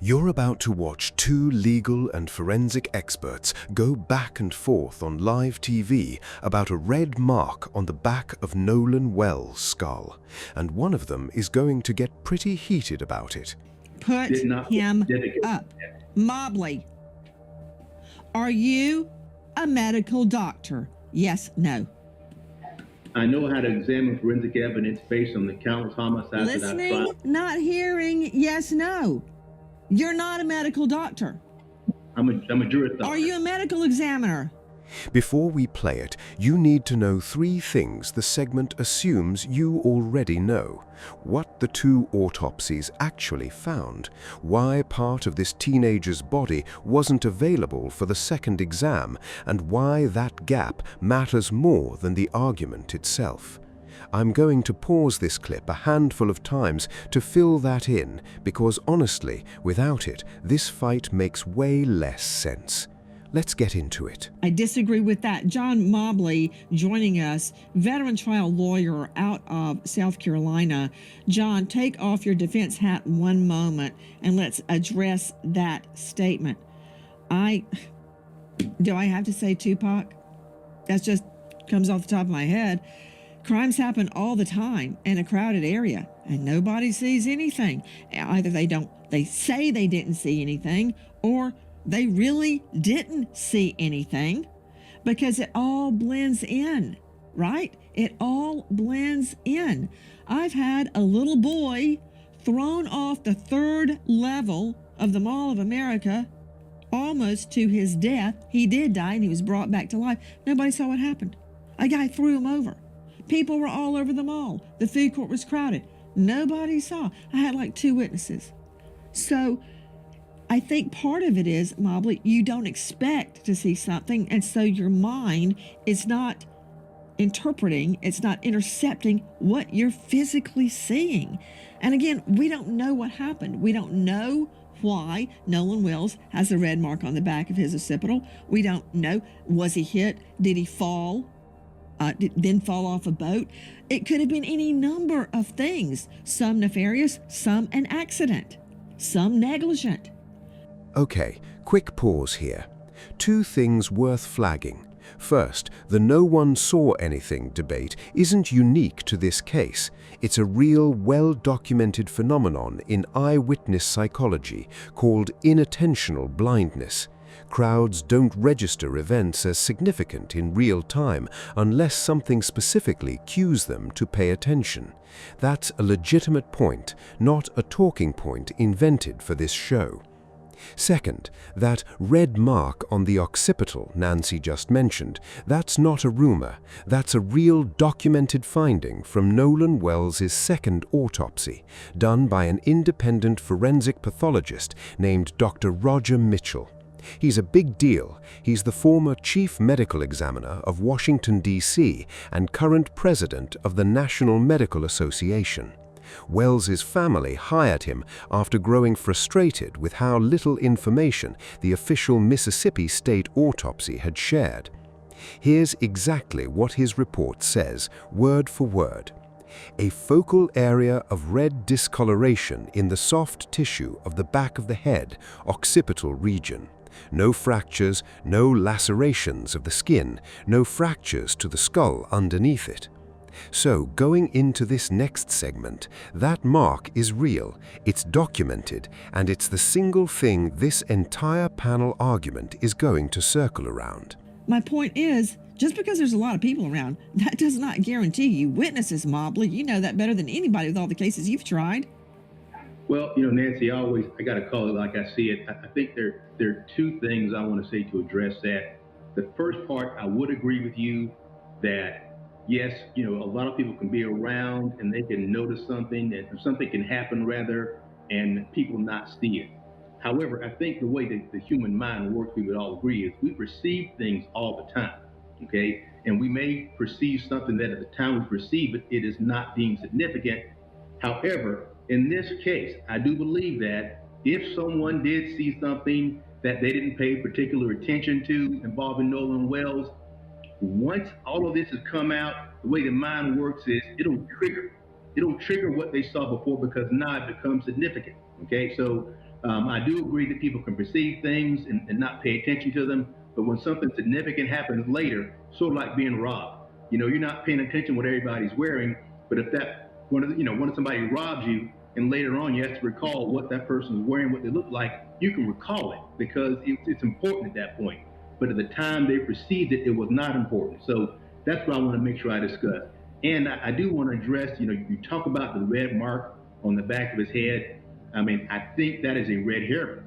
You're about to watch two legal and forensic experts go back and forth on live TV about a red mark on the back of Nolan Wells' skull, and one of them is going to get pretty heated about it. Put him up. Mobley, are you a medical doctor? Yes, no. I know how to examine forensic evidence based on the countless homicides that I've Listening, tried. not hearing, yes, no. You're not a medical doctor. I'm a juris doctor. Are you a medical examiner? Before we play it, you need to know three things the segment assumes you already know. What the two autopsies actually found, why part of this teenager's body wasn't available for the second exam, and why that gap matters more than the argument itself. I'm going to pause this clip a handful of times to fill that in, because honestly, without it, this fight makes way less sense. Let's get into it. I disagree with that. John Mobley joining us, veteran trial lawyer out of South Carolina. John, take off your defense hat one moment and let's address that statement. Do I have to say Tupac? That just comes off the top of my head. Crimes happen all the time in a crowded area and nobody sees anything. Either they say they didn't see anything, or they really didn't see anything, because it all blends in, right? It all blends in. I've had a little boy thrown off the third level of the Mall of America almost to his death. He did die and he was brought back to life. Nobody saw what happened. A guy threw him over. People were all over the mall. The food court was crowded. Nobody saw. I had like 2 witnesses. So I think part of it is, Mobley, you don't expect to see something, and so your mind is not interpreting, it's not intercepting what you're physically seeing. And again, we don't know what happened. We don't know why Nolan Wells has a red mark on the back of his occipital. We don't know. Was he hit? Did he fall? Then fall off a boat? It could have been any number of things. Some nefarious, some an accident, some negligent. Okay, quick pause here. 2 things worth flagging. First, the no one saw anything debate isn't unique to this case. It's a real, well-documented phenomenon in eyewitness psychology called inattentional blindness. Crowds don't register events as significant in real time unless something specifically cues them to pay attention. That's a legitimate point, not a talking point invented for this show. Second, that red mark on the occipital Nancy just mentioned, that's not a rumor. That's a real documented finding from Nolan Wells' second autopsy, done by an independent forensic pathologist named Dr. Roger Mitchell. He's a big deal. He's the former chief medical examiner of Washington, D.C. and current president of the National Medical Association. Wells's family hired him after growing frustrated with how little information the official Mississippi State autopsy had shared. Here's exactly what his report says, word for word. A focal area of red discoloration in the soft tissue of the back of the head, occipital region. No fractures, no lacerations of the skin, no fractures to the skull underneath it. So, going into this next segment, that mark is real, it's documented, and it's the single thing this entire panel argument is going to circle around. My point is, just because there's a lot of people around, that does not guarantee you witnesses, Mobley. You know that better than anybody with all the cases you've tried. Well, Nancy, I got to call it like I see it. I think there are 2 things I want to say to address that. The first part, I would agree with you that, yes, a lot of people can be around and they can notice something, and something can happen rather, and people not see it. However, I think the way that the human mind works, we would all agree, is we perceive things all the time, okay? And we may perceive something that at the time we perceive it, it is not deemed significant. However, in this case, I do believe that if someone did see something that they didn't pay particular attention to involving Nolan Wells, once all of this has come out, the way the mind works is it'll trigger what they saw before, because now it becomes significant. Okay, so I do agree that people can perceive things and not pay attention to them, but when something significant happens later, sort of like being robbed, you're not paying attention what everybody's wearing, but if when somebody robs you and later on you have to recall what that person is wearing, what they look like, you can recall it because it's important at that point. But at the time they perceived it, it was not important. So that's what I want to make sure I discuss. And I do want to address, you talk about the red mark on the back of his head. I mean, I think that is a red herring.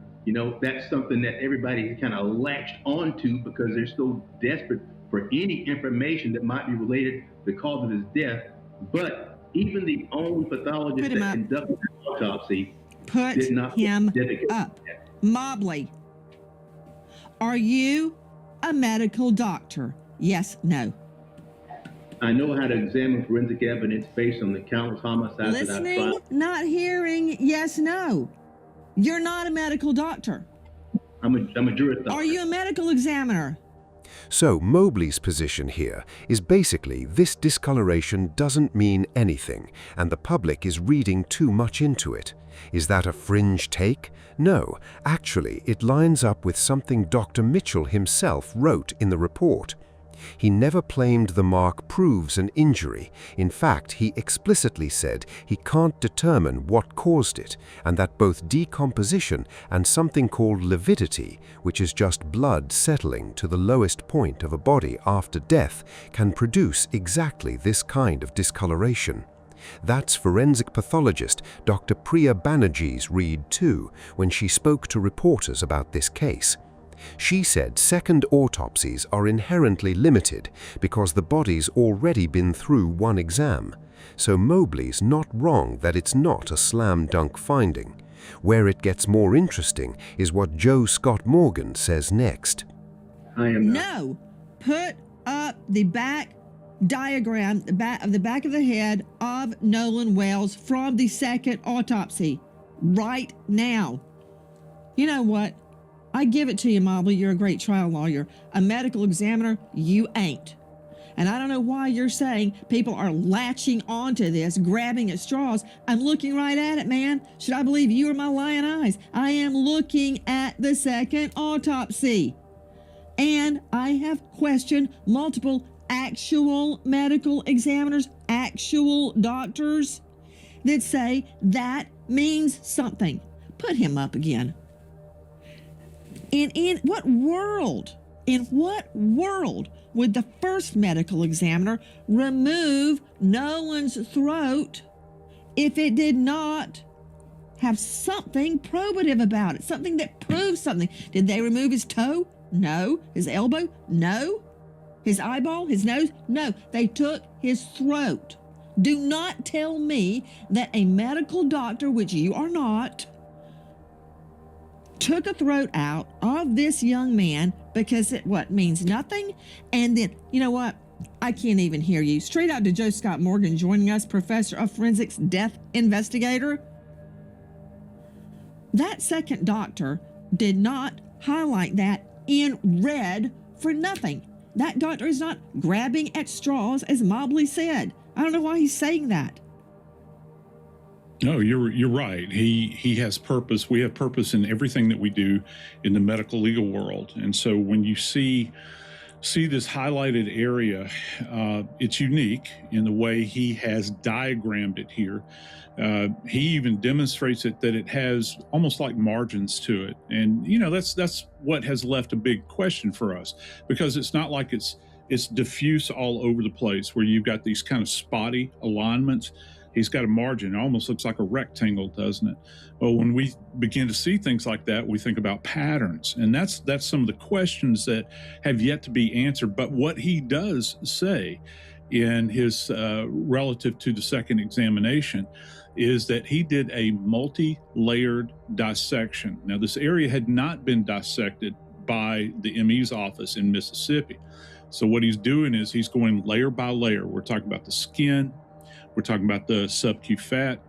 That's something that everybody kind of latched onto because they're so desperate for any information that might be related to the cause of his death. But even the own pathologist that conducted the autopsy did not him up. Mobley, are you a medical doctor? Yes, no. I know how to examine forensic evidence based on the countless homicides that I've Listening, tried. not hearing, yes, no. You're not a medical doctor. I'm a juris doctor. Are you a medical examiner? So Mobley's position here is basically this discoloration doesn't mean anything, and the public is reading too much into it. Is that a fringe take? No, actually it lines up with something Dr. Mitchell himself wrote in the report. He never claimed the mark proves an injury. In fact, he explicitly said he can't determine what caused it, and that both decomposition and something called lividity, which is just blood settling to the lowest point of a body after death, can produce exactly this kind of discoloration. That's forensic pathologist Dr. Priya Banerjee's read too, when she spoke to reporters about this case. She said second autopsies are inherently limited because the body's already been through one exam. So Mobley's not wrong that it's not a slam-dunk finding. Where it gets more interesting is what Joe Scott Morgan says next. I am not. No. Put up the back diagram, the back of the head of Nolan Wells from the second autopsy right now. You know what? I give it to you, Mobley. You're a great trial lawyer. A medical examiner, you ain't. And I don't know why you're saying people are latching onto this, grabbing at straws. I'm looking right at it, man. Should I believe you or my lying eyes? I am looking at the second autopsy. And I have questioned multiple actual medical examiners, actual doctors that say that means something. Put him up again. In what world would the first medical examiner remove Nolan's throat if it did not have something probative about it, something that proves something? Did they remove his toe? No. His elbow? No. His eyeball? His nose? No. They took his throat. Do not tell me that a medical doctor, which you are not, took a throat out of this young man because it means nothing. And then, you know what? I can't even hear you. Straight out to Joe Scott Morgan joining us, professor of forensics, death investigator. That second doctor did not highlight that in red for nothing. That doctor is not grabbing at straws, as Mobley said. I don't know why he's saying that. No, you're right. He has purpose. We have purpose in everything that we do in the medical legal world. And so when you see this highlighted area, it's unique in the way he has diagrammed it here. He even demonstrates it that it has almost like margins to it. And, that's what has left a big question for us, because it's not like it's diffuse all over the place where you've got these kind of spotty alignments. He's got a margin. It almost looks like a rectangle, doesn't it? Well, when we begin to see things like that, we think about patterns. And that's some of the questions that have yet to be answered. But what he does say in his relative to the second examination is that he did a multi-layered dissection. Now, this area had not been dissected by the ME's office in Mississippi. So what he's doing is he's going layer by layer. We're talking about the skin. We're talking about the sub-Q fat.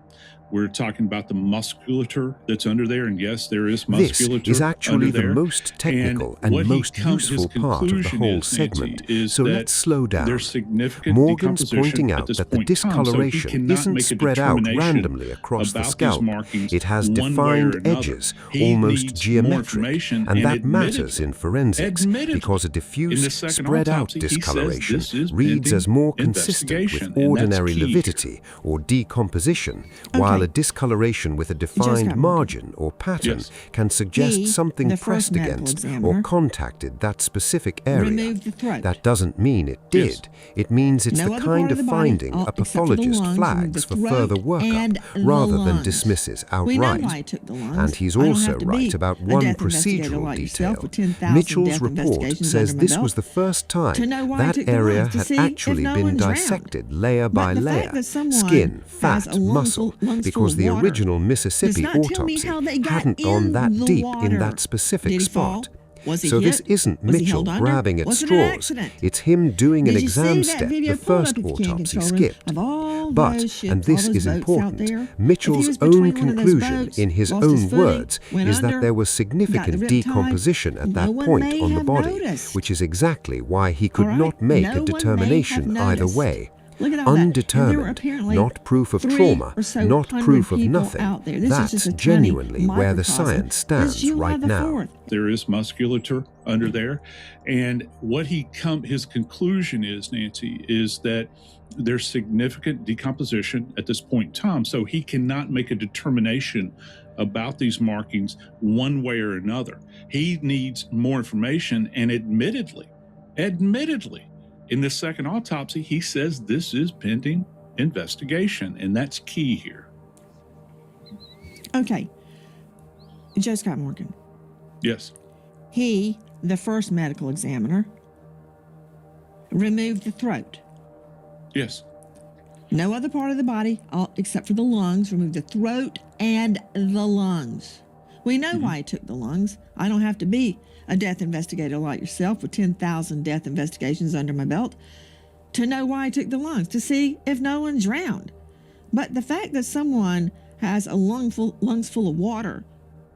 We're talking about the musculature that's under there, and yes, there is This musculature is actually under the there. most technical and what most his useful part of the conclusion whole is, segment, Nancy, is so that let's slow down. There's significant Morgan's decomposition pointing at out this that the point in time, so he discoloration cannot isn't make a spread out determination randomly across the about these scalp. markings It has one way or defined another. edges, He almost needs more geometric, information, and that admittedly- matters in forensics because a in diffuse, the second spread-out autopsy, he says discoloration this is reads pending as more consistent investigation, with and that's ordinary key here. lividity or decomposition, while a discoloration with a defined margin or pattern Yes. can suggest He, something the first pressed medical against or examiner, contacted that specific area. removed the throat. That doesn't mean it did. Yes. It means it's No the other kind part of of the body, finding all a except for the pathologist lungs, flags for removed the further throat and workup the rather than lungs. dismisses We know outright. why he took the lungs. And he's I don't also have to right be about a one death investigator procedural like yourself detail. with 10,000 Mitchell's death report investigations says under my this belt was the first time to know why he that took the area lungs, to had see if actually no been one drowned. dissected layer But by the layer, fact that someone skin, has fat, a lung muscle, full- lungs because full the of water original Mississippi does not tell me autopsy how they got hadn't gone in that the deep in water. that specific Did he spot. fall? Was he So hit? this isn't Was he Mitchell held under? grabbing at Was it an straws. accident? It's him doing an Did you exam see that step video? the Pull it up first if you can, autopsy control room, skipped. of all But, those ships, and this all those is boats out important, there. If he Mitchell's was own between one of those conclusion boats, in his lost his own footing, words went is that under, there was got the significant riptide, decomposition at no that one point may on the have body, noticed. which is exactly why he could All right? not make No a one may have determination either noticed. way. Look at all that. And there were Undetermined, apparently not proof of 3 trauma, or so not hundred proof of people nothing. out there. This is That's just a tiny genuinely where the microcosm. science It's stands July right the now. 4th. There is musculature under there, and what his conclusion is, Nancy, is that there's significant decomposition at this point in time, so he cannot make a determination about these markings one way or another. He needs more information, and admittedly, in this second autopsy, he says this is pending investigation, and that's key here. Okay. Joe Scott Morgan. Yes. He, the first medical examiner, removed the throat. Yes. No other part of the body, except for the lungs, removed the throat and the lungs. We know why he took the lungs. I don't have to be a death investigator like yourself with 10,000 death investigations under my belt to know why he took the lungs, to see if no one drowned. But the fact that someone has a lungs full of water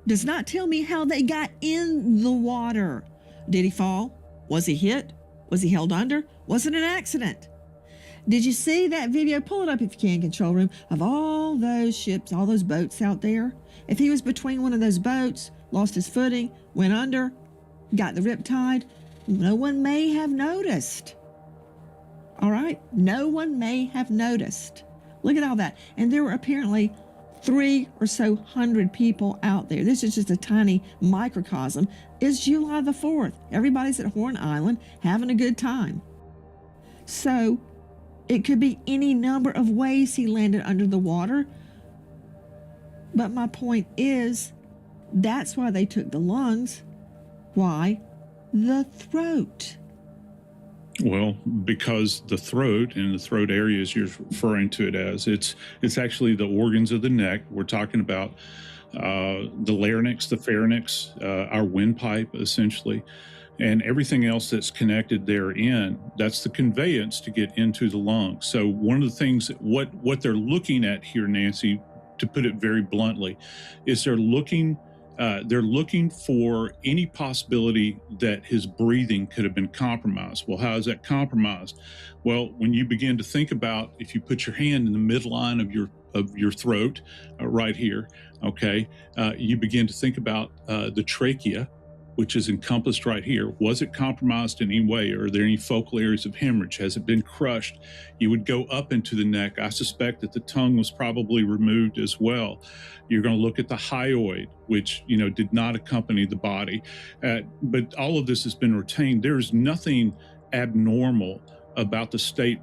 does not tell me how they got in the water. Did he fall? Was he hit? Was he held under? Was it an accident? Did you see that video? Pull it up if you can, control room, of all those ships, all those boats out there. If he was between one of those boats, lost his footing, went under, got the riptide, no one may have noticed. All right? No one may have noticed. Look at all that. And there were apparently 3 or so hundred people out there. This is just a tiny microcosm. It's July the 4th. Everybody's at Horn Island having a good time. So it could be any number of ways he landed under the water. But my point is, that's why they took the lungs. Why? The throat. Well, because the throat and the throat area, as you're referring to it as, it's actually the organs of the neck. We're talking about the larynx, the pharynx, our windpipe, essentially, and everything else that's connected therein. That's the conveyance to get into the lungs. So one of the things, what they're looking at here, Nancy, to put it very bluntly, is they're looking for any possibility that his breathing could have been compromised. Well, how is that compromised? Well, when you begin to think about, if you put your hand in the midline of your throat, right here, okay, you begin to think about the trachea, which is encompassed right here. Was it compromised in any way? Are there any focal areas of hemorrhage? Has it been crushed? You would go up into the neck. I suspect that the tongue was probably removed as well. You're going to look at the hyoid, which, did not accompany the body. But all of this has been retained. There's nothing abnormal about the state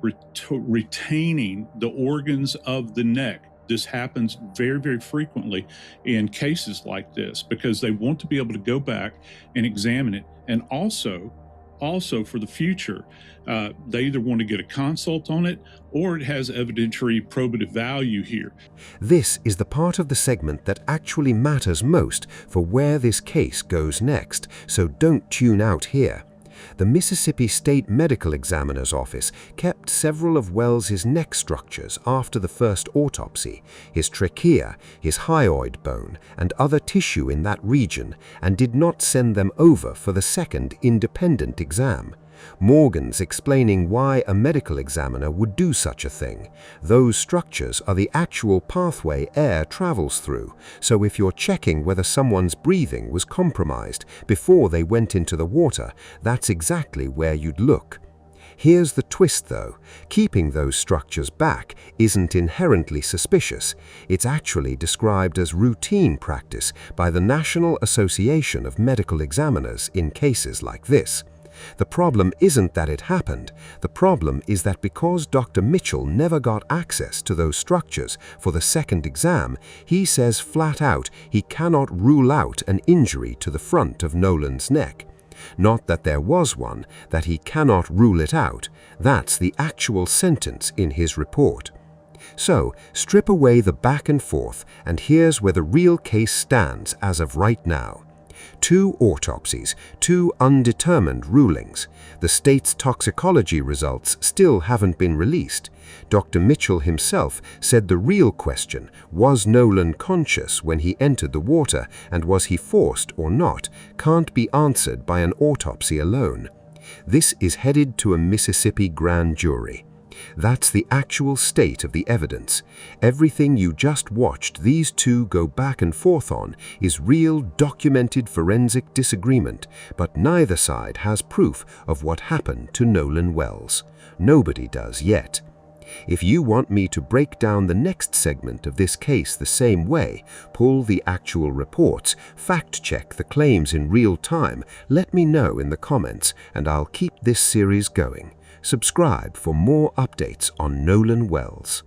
retaining the organs of the neck. This happens very, very frequently in cases like this because they want to be able to go back and examine it. And also for the future, they either want to get a consult on it or it has evidentiary probative value here. This is the part of the segment that actually matters most for where this case goes next, so don't tune out here. The Mississippi State Medical Examiner's Office kept several of Wells's neck structures after the first autopsy, his trachea, his hyoid bone, and other tissue in that region, and did not send them over for the second independent exam. Morgan's explaining why a medical examiner would do such a thing. Those structures are the actual pathway air travels through, so if you're checking whether someone's breathing was compromised before they went into the water, that's exactly where you'd look. Here's the twist though, keeping those structures back isn't inherently suspicious. It's actually described as routine practice by the National Association of Medical Examiners in cases like this. The problem isn't that it happened. The problem is that because Dr. Mitchell never got access to those structures for the second exam, he says flat out he cannot rule out an injury to the front of Nolan's neck. Not that there was one, that he cannot rule it out. That's the actual sentence in his report. So, strip away the back and forth, and here's where the real case stands as of right now. 2 autopsies, 2 undetermined rulings. The state's toxicology results still haven't been released. Dr. Mitchell himself said the real question, was Nolan conscious when he entered the water and was he forced or not, can't be answered by an autopsy alone. This is headed to a Mississippi grand jury. That's the actual state of the evidence. Everything you just watched these two go back and forth on is real, documented forensic disagreement, but neither side has proof of what happened to Nolan Wells. Nobody does yet. If you want me to break down the next segment of this case the same way, pull the actual reports, fact-check the claims in real time, let me know in the comments, and I'll keep this series going. Subscribe for more updates on Nolan Wells.